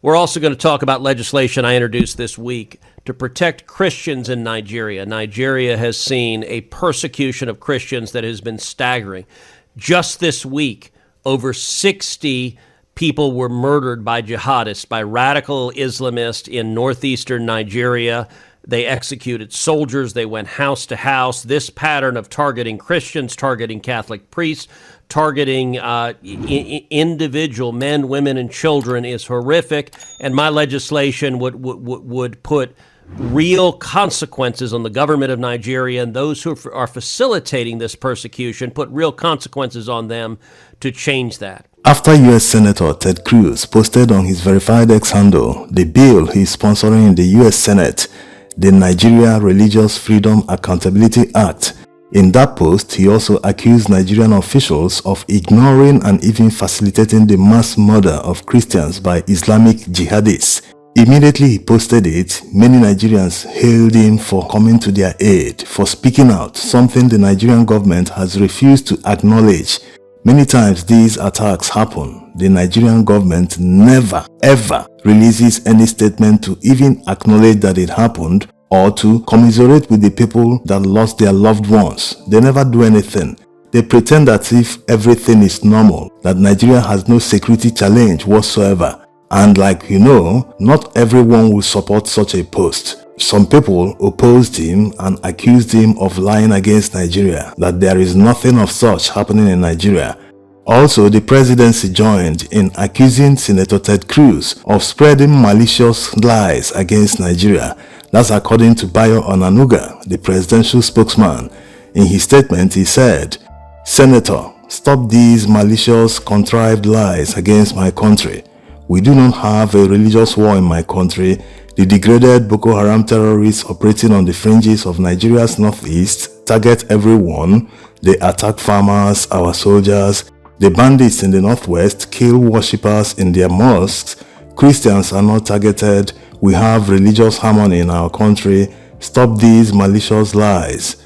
We're also going to talk about legislation I introduced this week to protect Christians in Nigeria. Nigeria has seen a persecution of Christians that has been staggering. Just this week, over 60 people were murdered by jihadists, by radical Islamists in northeastern Nigeria. They executed soldiers. They went house to house. This pattern of targeting Christians, targeting Catholic priests, targeting individual men, women, and children is horrific. And my legislation would put real consequences on the government of Nigeria and those who are facilitating this persecution, put real consequences on them to change that. After U.S. Senator Ted Cruz posted on his verified X handle the bill he's sponsoring in the U.S. Senate, the Nigeria Religious Freedom Accountability Act, in that post, he also accused Nigerian officials of ignoring and even facilitating the mass murder of Christians by Islamic jihadists. Immediately he posted it, many Nigerians hailed him for coming to their aid, for speaking out, something the Nigerian government has refused to acknowledge. Many times these attacks happen. The Nigerian government never, ever releases any statement to even acknowledge that it happened or to commiserate with the people that lost their loved ones. They never do anything. They pretend as if everything is normal, that Nigeria has no security challenge whatsoever. And like you know, not everyone will support such a post. Some people opposed him and accused him of lying against Nigeria, that there is nothing of such happening in Nigeria. Also, the presidency joined in accusing Senator Ted Cruz of spreading malicious lies against Nigeria. That's according to Bayo Onanuga, the presidential spokesman. In his statement, he said, "Senator, stop these malicious, contrived lies against my country. We do not have a religious war in my country. The degraded Boko Haram terrorists operating on the fringes of Nigeria's northeast target everyone. They attack farmers, our soldiers. The bandits in the northwest kill worshippers in their mosques. Christians are not targeted. We have religious harmony in our country. Stop these malicious lies."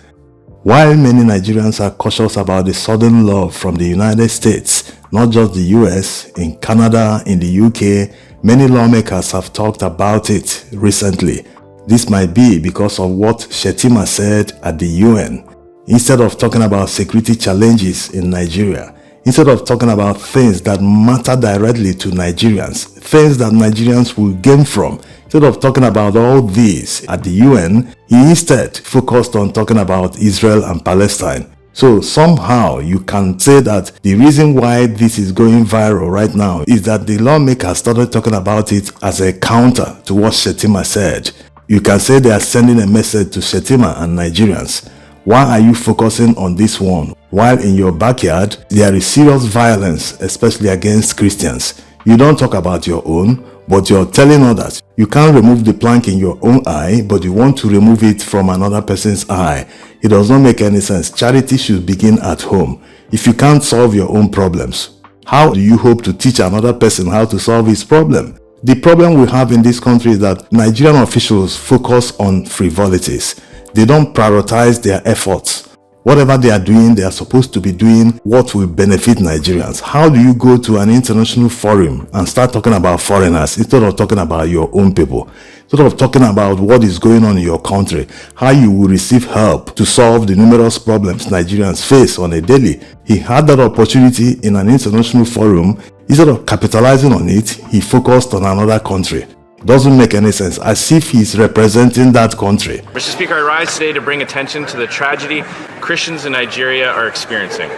While many Nigerians are cautious about the sudden love from the United States, not just the US, in Canada, in the UK, many lawmakers have talked about it recently. This might be because of what Shettima said at the UN. Instead of talking about security challenges in Nigeria, instead of talking about things that matter directly to Nigerians, things that Nigerians will gain from, instead of talking about all these at the UN, he instead focused on talking about Israel and Palestine. So somehow you can say that the reason why this is going viral right now is that the lawmakers started talking about it as a counter to what Shettima said. You can say they are sending a message to Shettima and Nigerians. Why are you focusing on this one, while in your backyard there is serious violence, especially against Christians? You don't talk about your own, but you're telling others. You can't remove the plank in your own eye, but you want to remove it from another person's eye. It does not make any sense. Charity should begin at home. If you can't solve your own problems, how do you hope to teach another person how to solve his problem? The problem we have in this country is that Nigerian officials focus on frivolities. They don't prioritize their efforts. Whatever they are doing, they are supposed to be doing what will benefit Nigerians. How do you go to an international forum and start talking about foreigners instead of talking about your own people? Instead of talking about what is going on in your country, how you will receive help to solve the numerous problems Nigerians face on a daily. He had that opportunity in an international forum. Instead of capitalizing on it, he focused on another country. Doesn't make any sense, as if he's representing that country. Mr. Speaker, I rise today to bring attention to the tragedy Christians in Nigeria are experiencing.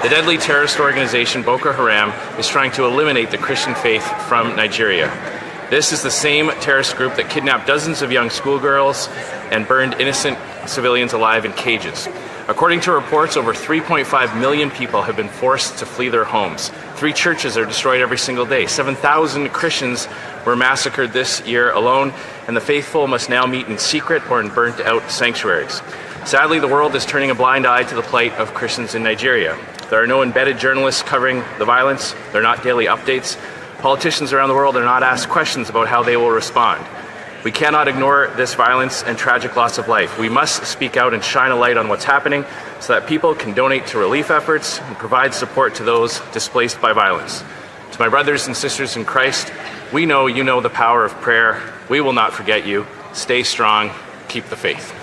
The deadly terrorist organization Boko Haram is trying to eliminate the Christian faith from Nigeria. This is the same terrorist group that kidnapped dozens of young schoolgirls and burned innocent civilians alive in cages. According to reports, over 3.5 million people have been forced to flee their homes. 3 churches are destroyed every single day. 7,000 Christians were massacred this year alone, and the faithful must now meet in secret or in burnt-out sanctuaries. Sadly, the world is turning a blind eye to the plight of Christians in Nigeria. There are no embedded journalists covering the violence. There are not daily updates. Politicians around the world are not asked questions about how they will respond. We cannot ignore this violence and tragic loss of life. We must speak out and shine a light on what's happening so that people can donate to relief efforts and provide support to those displaced by violence. To my brothers and sisters in Christ, We know you know the power of prayer. We will not forget you. Stay strong. Keep the faith.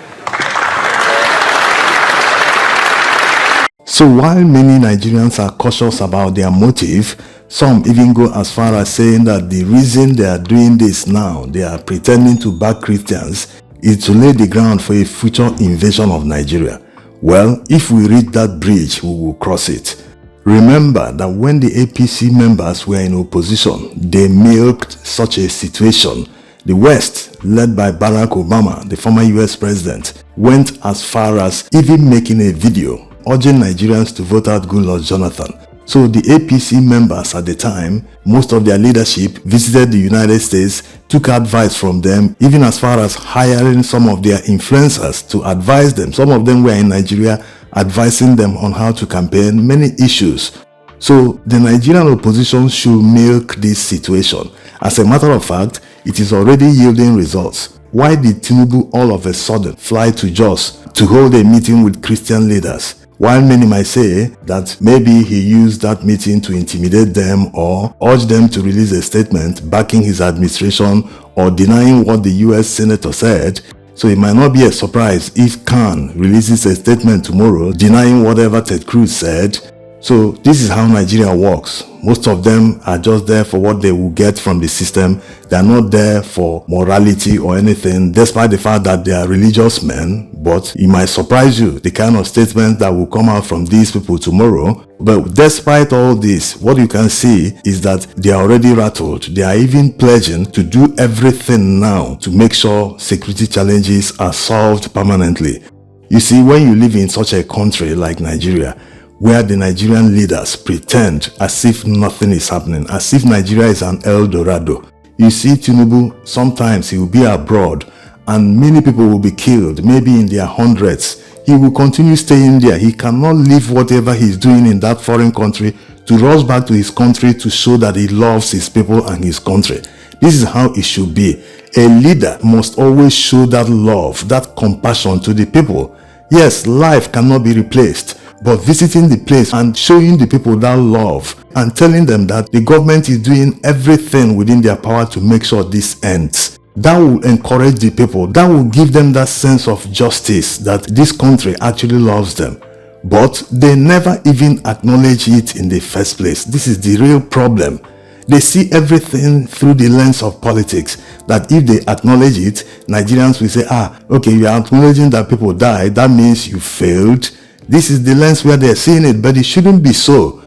So while many Nigerians are cautious about their motive, some even go as far as saying that the reason they are doing this now, they are pretending to back Christians, is to lay the ground for a future invasion of Nigeria. Well, if we reach that bridge, we will cross it. Remember that when the APC members were in opposition, they milked such a situation. The West, led by Barack Obama, the former US president, went as far as even making a video urging Nigerians to vote out Goodluck Jonathan. So the APC members at the time, most of their leadership visited the United States, took advice from them, even as far as hiring some of their influencers to advise them. Some of them were in Nigeria advising them on how to campaign many issues. So the Nigerian opposition should milk this situation. As a matter of fact, it is already yielding results. Why did Tinubu all of a sudden fly to Jos to hold a meeting with Christian leaders? While many might say that maybe he used that meeting to intimidate them or urge them to release a statement backing his administration or denying what the US Senator said, so it might not be a surprise if Khan releases a statement tomorrow denying whatever Ted Cruz said. So this is how Nigeria works. Most of them are just there for what they will get from the system. They are not there for morality or anything, despite the fact that they are religious men. But it might surprise you the kind of statements that will come out from these people tomorrow. But despite all this, what you can see is that they are already rattled. They are even pledging to do everything now to make sure security challenges are solved permanently. You see, when you live in such a country like Nigeria, where the Nigerian leaders pretend as if nothing is happening, as if Nigeria is an El Dorado. You see Tinubu, sometimes he will be abroad and many people will be killed, maybe in their hundreds. He will continue staying there. He cannot leave whatever he's doing in that foreign country to rush back to his country to show that he loves his people and his country. This is how it should be. A leader must always show that love, that compassion to the people. Yes, life cannot be replaced. But visiting the place and showing the people that love and telling them that the government is doing everything within their power to make sure this ends, that will encourage the people. That will give them that sense of justice that this country actually loves them. But they never even acknowledge it in the first place. This is the real problem. They see everything through the lens of politics, that if they acknowledge it, Nigerians will say, okay, you are acknowledging that people died, that means you failed. This is the lens where they're seeing it, but it shouldn't be so.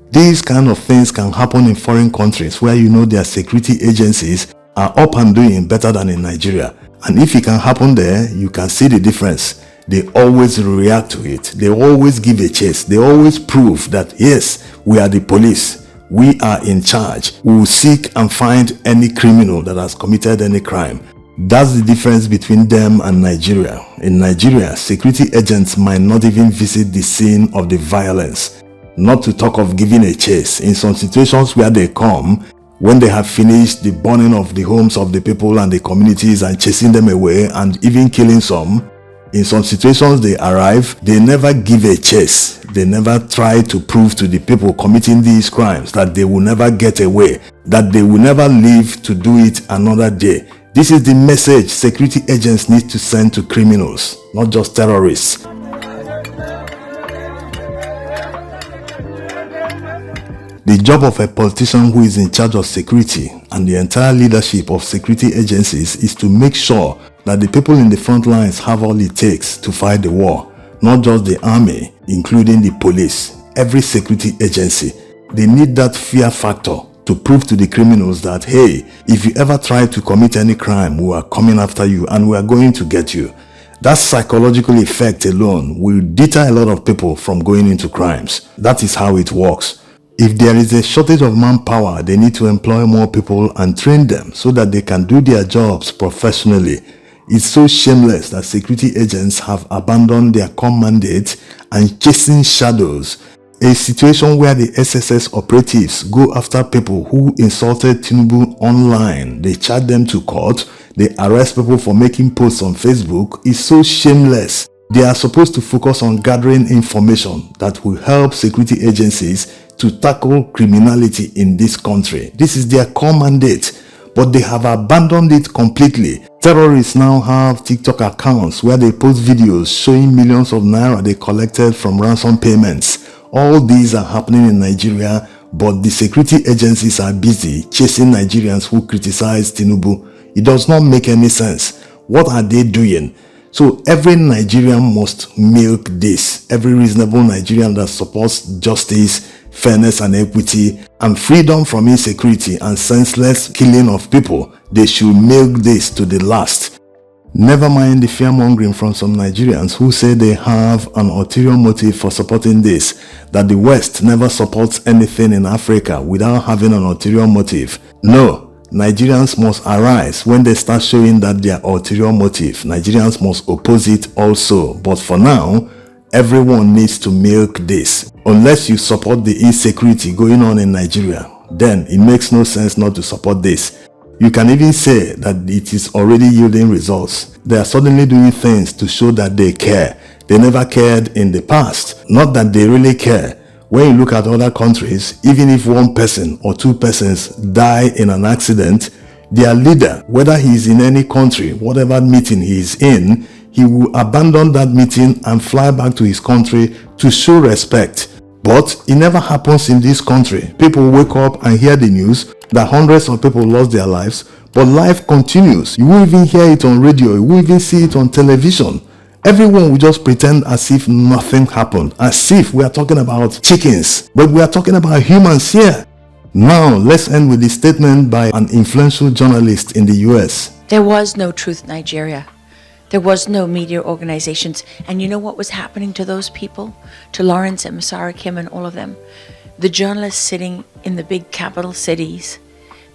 These kind of things can happen in foreign countries where you know their security agencies are up and doing better than in Nigeria. And if it can happen there, you can see the difference. They always react to it. They always give a chase. They always prove that, yes, we are the police. We are in charge. We will seek and find any criminal that has committed any crime. That's the difference between them and Nigeria. In Nigeria, security agents might not even visit the scene of the violence, not to talk of giving a chase. In some situations where they come, when they have finished the burning of the homes of the people and the communities and chasing them away and even killing some, in some situations they arrive, they never give a chase. They never try to prove to the people committing these crimes that they will never get away, that they will never live to do it another day. This is the message security agents need to send to criminals, not just terrorists. The job of a politician who is in charge of security and the entire leadership of security agencies is to make sure that the people in the front lines have all it takes to fight the war, not just the army, including the police, every security agency. They need that fear factor to prove to the criminals that, hey, if you ever try to commit any crime, we are coming after you and we are going to get you. That psychological effect alone will deter a lot of people from going into crimes. That is how it works. If there is a shortage of manpower, they need to employ more people and train them so that they can do their jobs professionally. It's so shameless that security agents have abandoned their core mandate and chasing shadows. A situation where the SSS operatives go after people who insulted Tinubu online. They charge them to court. They arrest people for making posts on Facebook. Is so shameless. They are supposed to focus on gathering information that will help security agencies to tackle criminality in this country. This is their core mandate, but they have abandoned it completely. Terrorists now have TikTok accounts where they post videos showing millions of naira they collected from ransom payments. All these are happening in Nigeria, but the security agencies are busy chasing Nigerians who criticize Tinubu. It does not make any sense. What are they doing? So every Nigerian must milk this. Every reasonable Nigerian that supports justice, fairness and equity, and freedom from insecurity and senseless killing of people, they should milk this to the last. Never mind the fear-mongering from some Nigerians who say they have an ulterior motive for supporting this, that the West never supports anything in Africa without having an ulterior motive. No. Nigerians must arise when they start showing that their ulterior motive. Nigerians must oppose it also. But for now, everyone needs to milk this. Unless you support the insecurity going on in Nigeria, then it makes no sense not to support this. You can even say that it is already yielding results. They are suddenly doing things to show that they care. They never cared in the past. Not that they really care. When you look at other countries, even if one person or two persons die in an accident, their leader, whether he is in any country, whatever meeting he is in, he will abandon that meeting and fly back to his country to show respect. But it never happens in this country. People wake up and hear the news that hundreds of people lost their lives, but life continues. You won't even hear it on radio. You won't even see it on television. Everyone will just pretend as if nothing happened, as if we are talking about chickens, but we are talking about humans here. Now, let's end with a statement by an influential journalist in the US. There was no Truth Nigeria. There was no media organizations. And you know what was happening to those people? To Lawrence and Masara Kim and all of them? The journalists sitting in the big capital cities,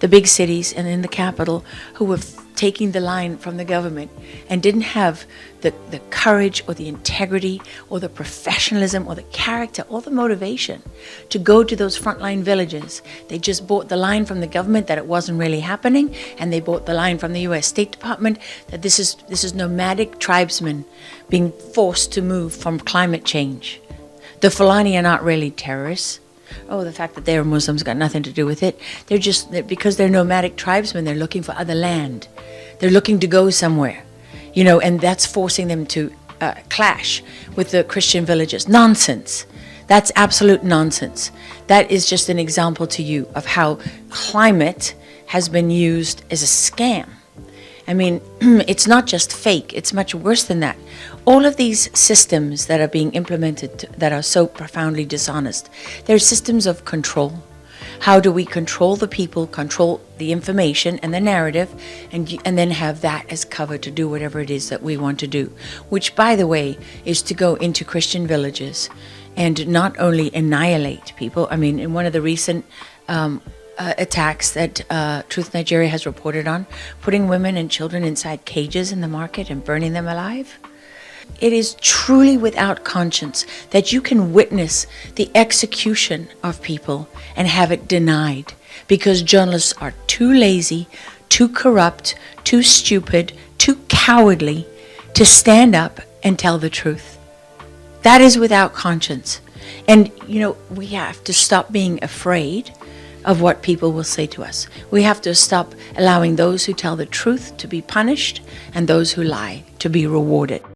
the big cities and in the capital, who were taking the line from the government and didn't have the courage or the integrity or the professionalism or the character or the motivation to go to those frontline villages. They just bought the line from the government that it wasn't really happening, and they bought the line from the US State Department that this is nomadic tribesmen being forced to move from climate change. The Fulani are not really terrorists. Oh, the fact that they're Muslims got nothing to do with it. Because they're nomadic tribesmen, they're looking for other land. They're looking to go somewhere, you know, and that's forcing them to clash with the Christian villages. Nonsense. That's absolute nonsense. That is just an example to you of how climate has been used as a scam. I mean, it's not just fake, it's much worse than that. All of these systems that are being implemented that are so profoundly dishonest, they're systems of control. How do we control the people, control the information and the narrative, and then have that as cover to do whatever it is that we want to do? Which, by the way, is to go into Christian villages and not only annihilate people. I mean, in one of the recent attacks that Truth Nigeria has reported on, putting women and children inside cages in the market and burning them alive. It is truly without conscience that you can witness the execution of people and have it denied because journalists are too lazy, too corrupt, too stupid, too cowardly to stand up and tell the truth. That is without conscience. And, you know, we have to stop being afraid of what people will say to us. We have to stop allowing those who tell the truth to be punished and those who lie to be rewarded.